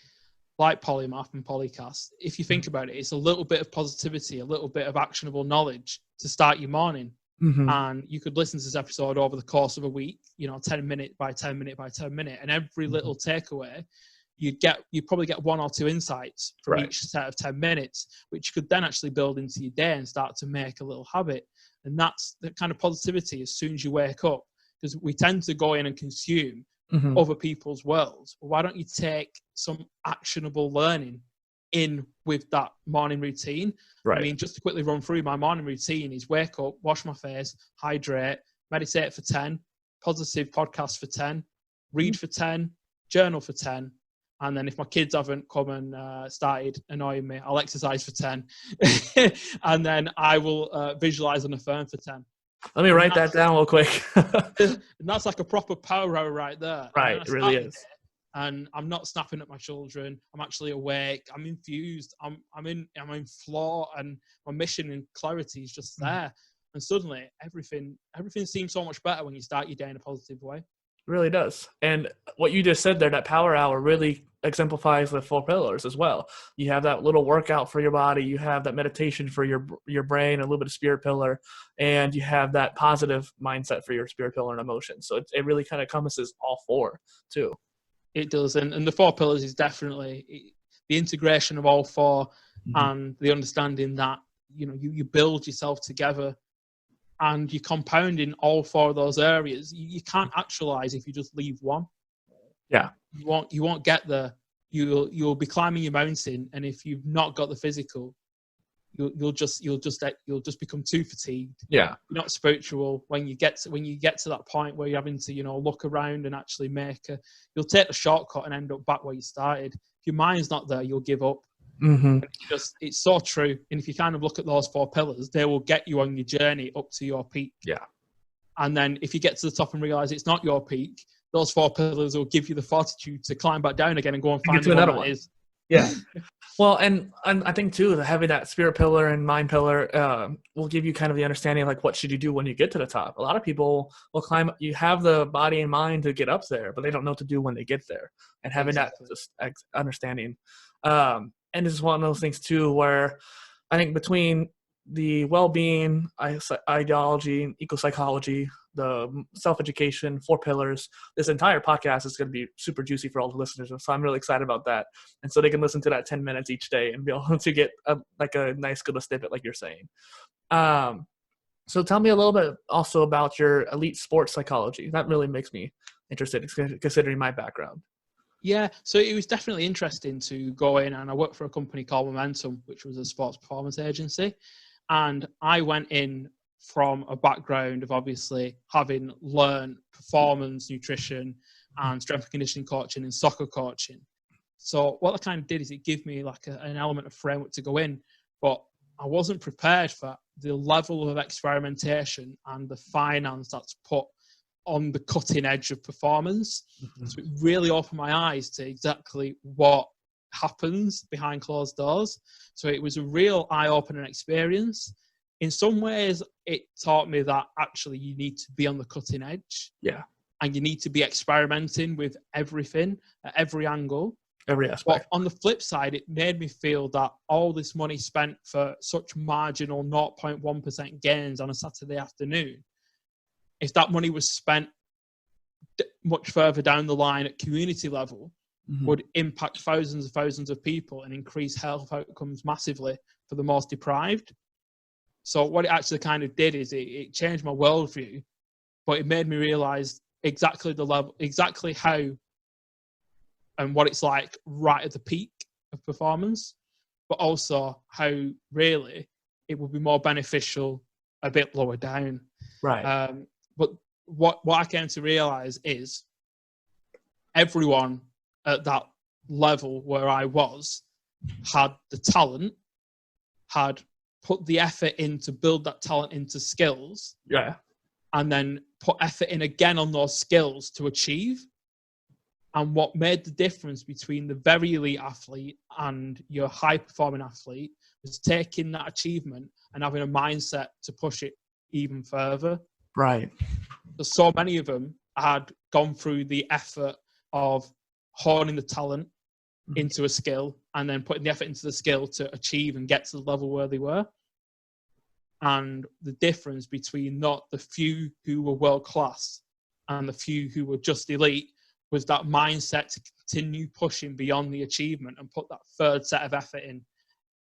Polymath and PolyCast. If you think about it, it's a little bit of positivity, a little bit of actionable knowledge to start your morning. And you could listen to this episode over the course of a week, 10 minute by 10 minute by 10 minute, and every little takeaway, you probably get one or two insights from each set of 10 minutes, which you could then actually build into your day and start to make a little habit. And that's the kind of positivity as soon as you wake up, because we tend to go in and consume other people's worlds. Well, why don't you take some actionable learning in with that morning routine? I mean, just to quickly run through my morning routine is wake up, wash my face, hydrate, meditate for 10, positive podcast for 10, read for 10, journal for 10. And then if my kids haven't come and started annoying me, I'll exercise for 10. And then I will visualize and affirm for 10. Let me write that down real quick. And that's like a proper power hour right there. Right, it really is. And I'm not snapping at my children. I'm actually awake. I'm infused. I'm in flow, and my mission and clarity is just there. And suddenly everything seems so much better when you start your day in a positive way. It really does. And what you just said there, that power hour, really exemplifies the 4 pillars as well. You have that little workout for your body, you have that meditation for your brain, a little bit of spirit pillar, and you have that positive mindset for your spirit pillar and emotions. So it really kind of encompasses all 4 too. It does. And the 4 pillars is definitely the integration of all 4 and the understanding that, you build yourself together and you're compounding all 4 of those areas. You can't actualize if you just leave one. Yeah. You won't get there. You'll be climbing your mountain, and if you've not got the physical, you'll just become too fatigued. Yeah. You're not spiritual when you get to that point where you're having to look around and actually you'll take the shortcut and end up back where you started. If your mind's not there, you'll give up. It's so true. And if you kind of look at those 4 pillars, they will get you on your journey up to your peak. Yeah. And then if you get to the top and realize it's not your peak, those 4 pillars will give you the fortitude to climb back down again and go and find another one. Yeah. Well, and I think too, having that spirit pillar and mind pillar will give you kind of the understanding of like, what should you do when you get to the top? A lot of people will climb. You have the body and mind to get up there, but they don't know what to do when they get there. And having that just understanding, and it's one of those things too, where I think between the well-being ideology, ecopsychology, the self-education, 4 pillars, this entire podcast is going to be super juicy for all the listeners. So I'm really excited about that. And so they can listen to that 10 minutes each day and be able to get a nice good snippet like you're saying. So tell me a little bit also about your elite sports psychology. That really makes me interested considering my background. Yeah, so it was definitely interesting to go in, and I worked for a company called Momentum, which was a sports performance agency. And I went in from a background of obviously having learned performance, nutrition, and strength and conditioning coaching and soccer coaching. So what I kind of did is it gave me like an element of framework to go in, but I wasn't prepared for the level of experimentation and the finance that's put on the cutting edge of performance. So it really opened my eyes to exactly what happens behind closed doors. So it was a real eye-opening experience. In some ways, it taught me that actually you need to be on the cutting edge. Yeah. And you need to be experimenting with everything at every angle. Every aspect. But on the flip side, it made me feel that all this money spent for such marginal 0.1% gains on a Saturday afternoon, if that money was spent much further down the line at community level, would impact thousands and thousands of people and increase health outcomes massively for the most deprived. So what it actually kind of did is it changed my worldview, but it made me realize exactly the level, exactly how and what it's like right at the peak of performance, but also how really it would be more beneficial a bit lower down. Right. But what I came to realize is everyone at that level where I was had the talent, had put the effort in to build that talent into skills. Yeah. And then put effort in again on those skills to achieve. And what made the difference between the very elite athlete and your high performing athlete was taking that achievement and having a mindset to push it even further. Right. So many of them had gone through the effort of honing the talent into a skill and then putting the effort into the skill to achieve and get to the level where they were. And the difference between not the few who were world class and the few who were just elite was that mindset to continue pushing beyond the achievement and put that third set of effort in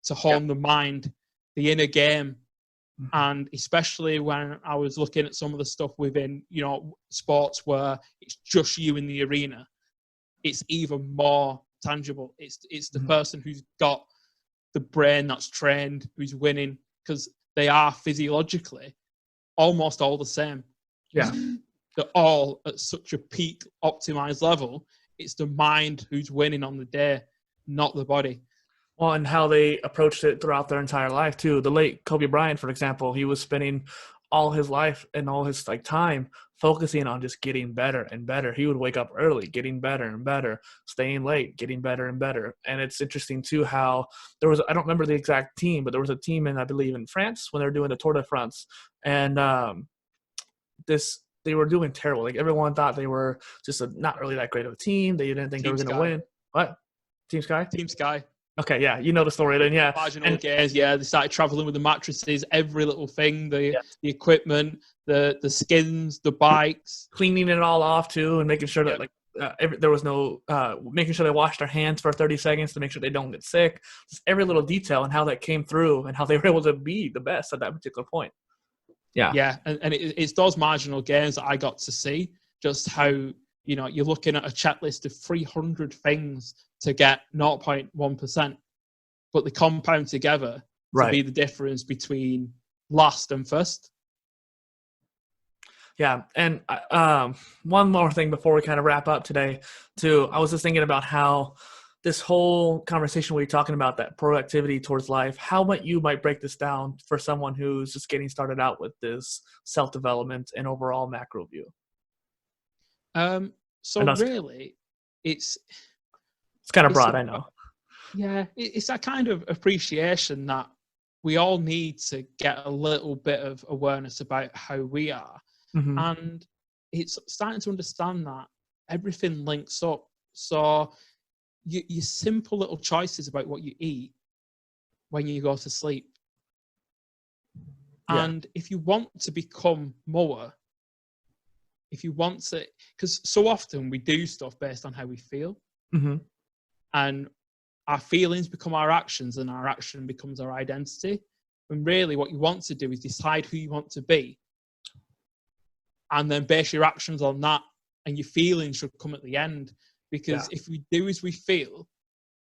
to hone the mind, the inner game. And especially when I was looking at some of the stuff within, sports where it's just you in the arena, it's even more tangible. It's the person who's got the brain that's trained, who's winning, because they are physiologically almost all the same. Yeah. They're all at such a peak optimized level. It's the mind who's winning on the day, not the body. Well, and how they approached it throughout their entire life too. The late Kobe Bryant, for example, he was spending all his life and all his time focusing on just getting better and better. He would wake up early, getting better and better, staying late, getting better and better. And it's interesting too how there was, I don't remember the exact team, but there was a team I believe in France when they were doing the Tour de France. And they were doing terrible. Like everyone thought they were just not really that great of a team. They didn't think they were going to win. What? Team Sky? Team Sky. Okay, yeah, you know the story then, yeah. Marginal gains, yeah. They started traveling with the mattresses, every little thing, the equipment, the skins, the bikes. Cleaning it all off too and making sure that like there was no making sure they washed their hands for 30 seconds to make sure they don't get sick. Just every little detail and how that came through and how they were able to be the best at that particular point. Yeah, and it's those marginal gains that I got to see, just how, you know, you're looking at a checklist of 300 things to get 0.1%, but they compound together to be the difference between last and first. Yeah, and one more thing before we kind of wrap up today, too. I was just thinking about how this whole conversation we're talking about, that productivity towards life, how you might break this down for someone who's just getting started out with this self-development and overall macro view. So really, it's kind of broad, I know. Yeah, it's that kind of appreciation that we all need to get a little bit of awareness about how we are. Mm-hmm. And it's starting to understand that everything links up. So your simple little choices about what you eat when you go to sleep. Yeah. And if you want to become more, if you want to, because so often we do stuff based on how we feel. Mm-hmm. And our feelings become our actions and our action becomes our identity. And really what you want to do is decide who you want to be and then base your actions on that, and your feelings should come at the end. Because if we do as we feel,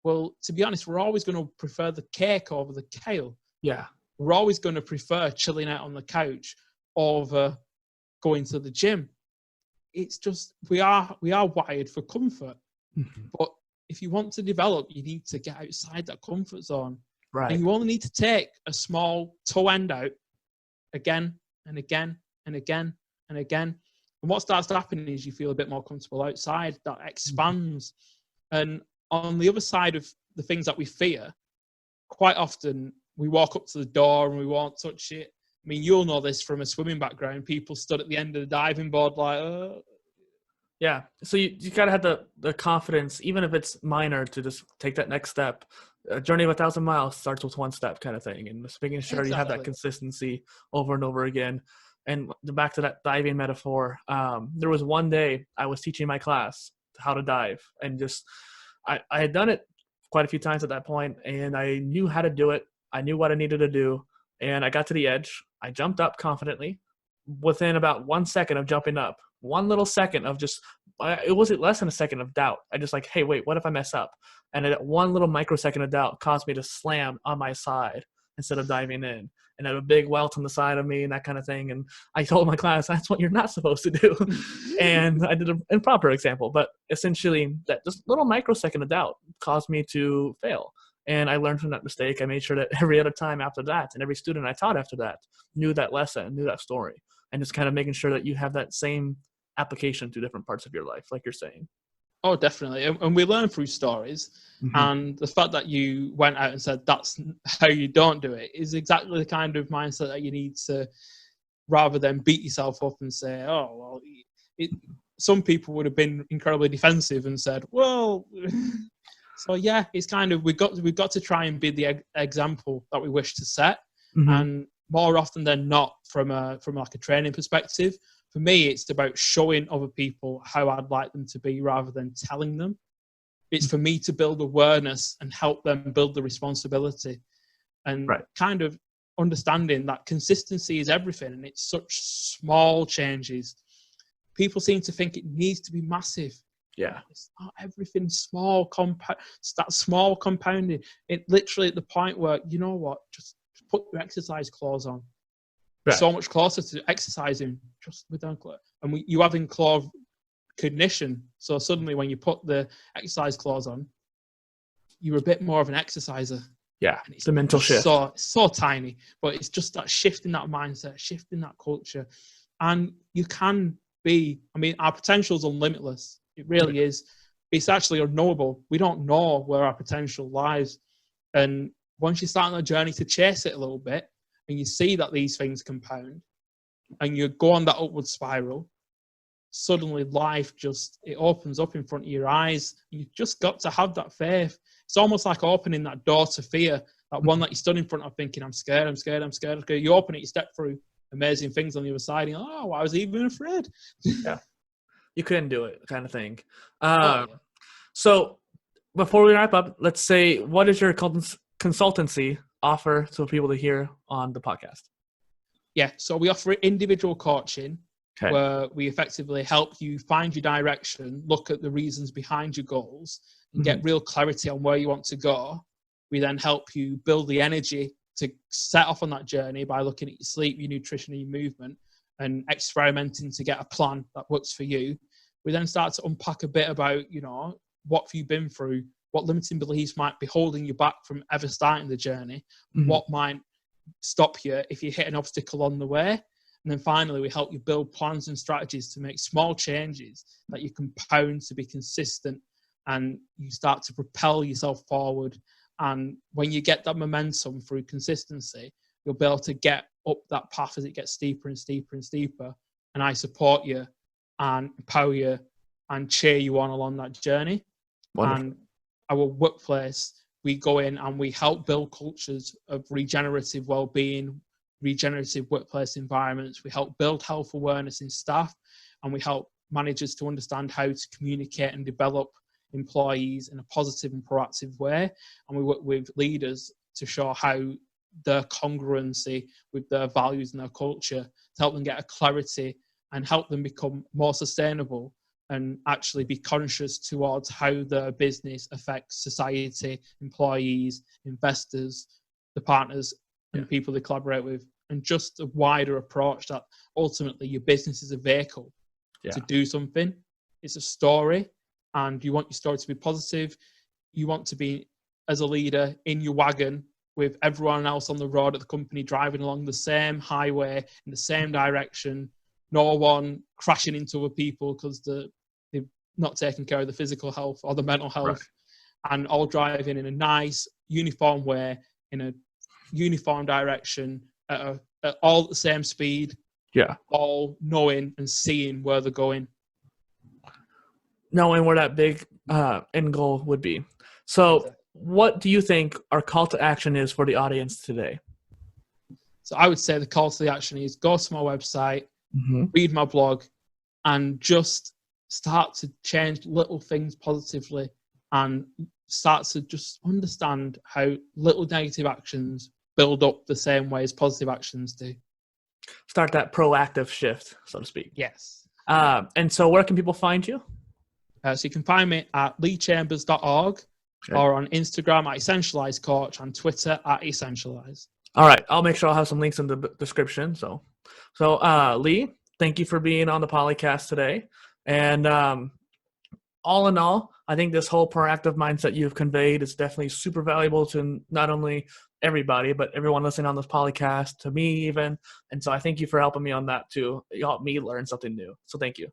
well, to be honest, we're always going to prefer the cake over the kale. Yeah. We're always going to prefer chilling out on the couch over going to the gym. It's just, we are wired for comfort. Mm-hmm. But if you want to develop, you need to get outside that comfort zone. Right. And you only need to take a small toe end out again and again and again and again. And what starts to happen is you feel a bit more comfortable outside. That expands. Mm-hmm. And on the other side of the things that we fear, quite often we walk up to the door and we won't touch it. I mean, you'll know this from a swimming background. People stood at the end of the diving board like, Yeah. So you got to have the confidence, even if it's minor, to just take that next step. A journey of 1,000 miles starts with one step kind of thing. And just making sure you have that consistency over and over again. And back to that diving metaphor, there was one day I was teaching my class how to dive, and just I had done it quite a few times at that point, and I knew how to do it. I knew what I needed to do, and I got to the edge. I jumped up confidently. Within about 1 second of jumping up, one little second of just, it wasn't less than a second of doubt. I just like, hey, wait, what if I mess up? And that one little microsecond of doubt caused me to slam on my side instead of diving in, and have a big welt on the side of me and that kind of thing. And I told my class, that's what you're not supposed to do. And I did an improper example, but essentially that just little microsecond of doubt caused me to fail. And I learned from that mistake. I made sure that every other time after that, and every student I taught after that knew that lesson, knew that story, and just kind of making sure that you have that same application to different parts of your life, like you're saying. Oh, definitely. And we learn through stories. Mm-hmm. And the fact that you went out and said that's how you don't do it is exactly the kind of mindset that you need to, rather than beat yourself up and say, oh, well, some people would have been incredibly defensive and said, well, so yeah, it's kind of, we've got to try and be the example that we wish to set. Mm-hmm. And more often than not, from like a training perspective, for me, it's about showing other people how I'd like them to be rather than telling them. It's for me to build awareness and help them build the responsibility, and kind of understanding that consistency is everything, and it's such small changes. People seem to think it needs to be massive. Yeah. It's not everything small. It's that small compounding. It literally at the point where, you know what, just put your exercise clothes on. Right. So much closer to exercising just with clothes. And you having clothes cognition. So suddenly when you put the exercise clothes on, you're a bit more of an exerciser. Yeah, it's a mental shift. So tiny, but it's just that shift in that mindset, shift in that culture. And you can be, I mean, our potential is limitless. It really is. It's actually unknowable. We don't know where our potential lies. And once you start on a journey to chase it a little bit, and you see that these things compound, and you go on that upward spiral, suddenly life just, it opens up in front of your eyes. You've just got to have that faith. It's almost like opening that door to fear, that one that you stood in front of thinking, I'm scared. Okay, you open it, you step through amazing things on the other side, and you're like, oh, I was even afraid. Yeah. you couldn't do it, kind of thing. Oh, yeah. So before we wrap up, let's say, what does your consultancy offer to people to hear on the podcast? Yeah, so we offer individual coaching, Okay. where we effectively help you find your direction, look at the reasons behind your goals, and get real clarity on where you want to go. We then help you build the energy to set off on that journey by looking at your sleep, your nutrition, and your movement, and experimenting to get a plan that works for you. We then start to unpack a bit about, you know, what have you been through, what limiting beliefs might be holding you back from ever starting the journey, what might stop you if you hit an obstacle on the way. And then finally, we help you build plans and strategies to make small changes that you compound to be consistent, and you start to propel yourself forward. And when you get that momentum through consistency, you'll be able to get up that path as it gets steeper and steeper and steeper. And I support you and empower you and cheer you on along that journey. Wonderful. And our workplace, we go in and we help build cultures of regenerative well-being, regenerative workplace environments. We help build health awareness in staff, and we help managers to understand how to communicate and develop employees in a positive and proactive way. And we work with leaders to show how their congruency with their values and their culture, to help them get a clarity and help them become more sustainable and actually be conscious towards how their business affects society, employees, investors, the partners and people they collaborate with, and just a wider approach that ultimately your business is a vehicle to do something. It's a story, and you want your story to be positive. You want to be, as a leader, in your wagon with everyone else on the road at the company driving along the same highway in the same direction, no one crashing into other people because they've not taken care of the physical health or the mental health, and all driving in a nice, uniform way, in a uniform direction, at all at the same speed, all knowing and seeing where they're going. Knowing where that big end goal would be. So what do you think our call to action is for the audience today? So I would say the call to the action is go to my website, read my blog, and just start to change little things positively, and start to just understand how little negative actions build up the same way as positive actions do. Start that proactive shift, so to speak. Yes. And so where can people find you? So you can find me at leechambers.org or on Instagram at Essentialise Coach, and Twitter at Essentialise. All right. I'll make sure I'll have some links in the description. So Lee, thank you for being on the PolyCast today. And all in all, I think this whole proactive mindset you've conveyed is definitely super valuable to not only everybody, but everyone listening on this PolyCast, to me even. And so I thank you for helping me on that too. You helped me learn something new. So thank you.